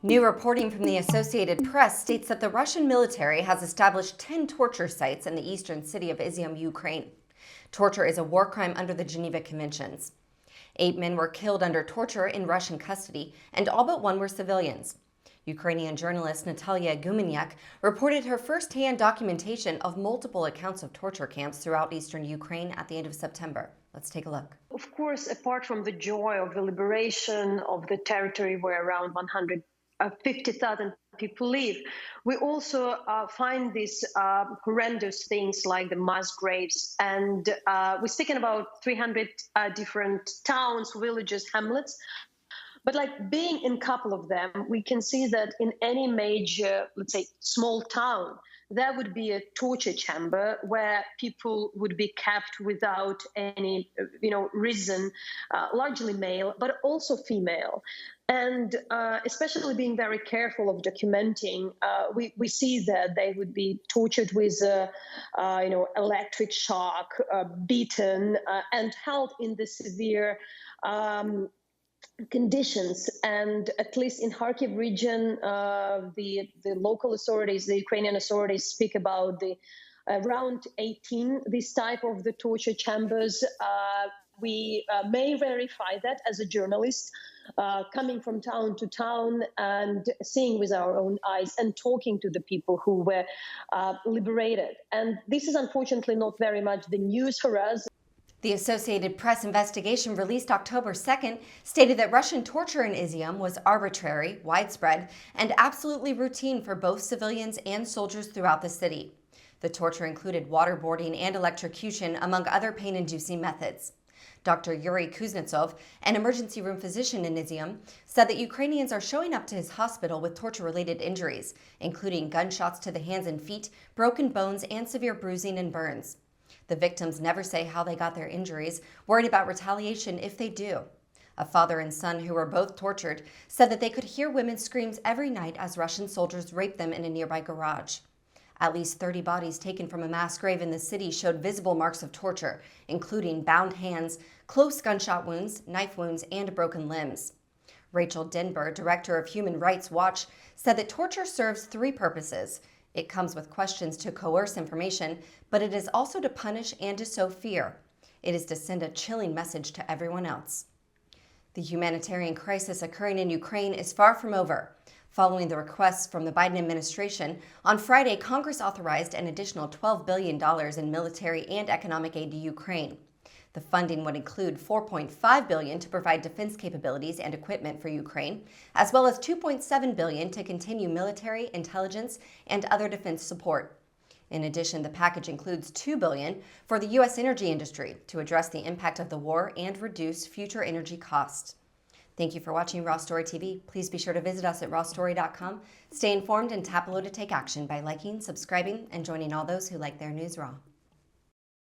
New reporting from the Associated Press states that the Russian military has established 10 torture sites in the eastern city of Izium, Ukraine. Torture is a war crime under the Geneva Conventions. 8 men were killed under torture in Russian custody, and all but one were civilians. Ukrainian journalist Natalia Gumenyak reported her first-hand documentation of multiple accounts of torture camps throughout eastern Ukraine at the end of September. Let's take a look. Of course, apart from the joy of the liberation of the territory where around 150,000 people live, we also find these horrendous things like the mass graves. And we're speaking about 300 different towns, villages, hamlets. But like being in a couple of them, we can see that in any major, let's say, small town, there would be a torture chamber where people would be kept without any, reason, largely male, but also female. And especially being very careful of documenting, we see that they would be tortured with, electric shock, beaten, and held in the severe conditions. And at least in Kharkiv region, the local authorities, the Ukrainian authorities, speak about the around 18 this type of the torture chambers. We may verify that as a journalist, coming from town to town and seeing with our own eyes and talking to the people who were liberated. And this is unfortunately not very much the news for us. The Associated Press investigation released October 2nd stated that Russian torture in Izium was arbitrary, widespread, and absolutely routine for both civilians and soldiers throughout the city. The torture included waterboarding and electrocution, among other pain-inducing methods. Dr. Yuri Kuznetsov, an emergency room physician in Izium, said that Ukrainians are showing up to his hospital with torture-related injuries, including gunshots to the hands and feet, broken bones, and severe bruising and burns. The victims never say how they got their injuries, worried about retaliation if they do. A father and son who were both tortured said that they could hear women's screams every night as Russian soldiers raped them in a nearby garage. At least 30 bodies taken from a mass grave in the city showed visible marks of torture, including bound hands, close gunshot wounds, knife wounds, and broken limbs. Rachel Denber, director of Human Rights Watch, said that torture serves 3 purposes. It comes with questions to coerce information, but it is also to punish and to sow fear. It is to send a chilling message to everyone else. The humanitarian crisis occurring in Ukraine is far from over. Following the requests from the Biden administration, on Friday, Congress authorized an additional $12 billion in military and economic aid to Ukraine. The funding would include $4.5 billion to provide defense capabilities and equipment for Ukraine, as well as $2.7 billion to continue military, intelligence, and other defense support. In addition, the package includes $2 billion for the U.S. energy industry to address the impact of the war and reduce future energy costs. Thank you for watching Raw Story TV. Please be sure to visit us at rawstory.com. Stay informed and tap below to take action by liking, subscribing, and joining all those who like their news raw.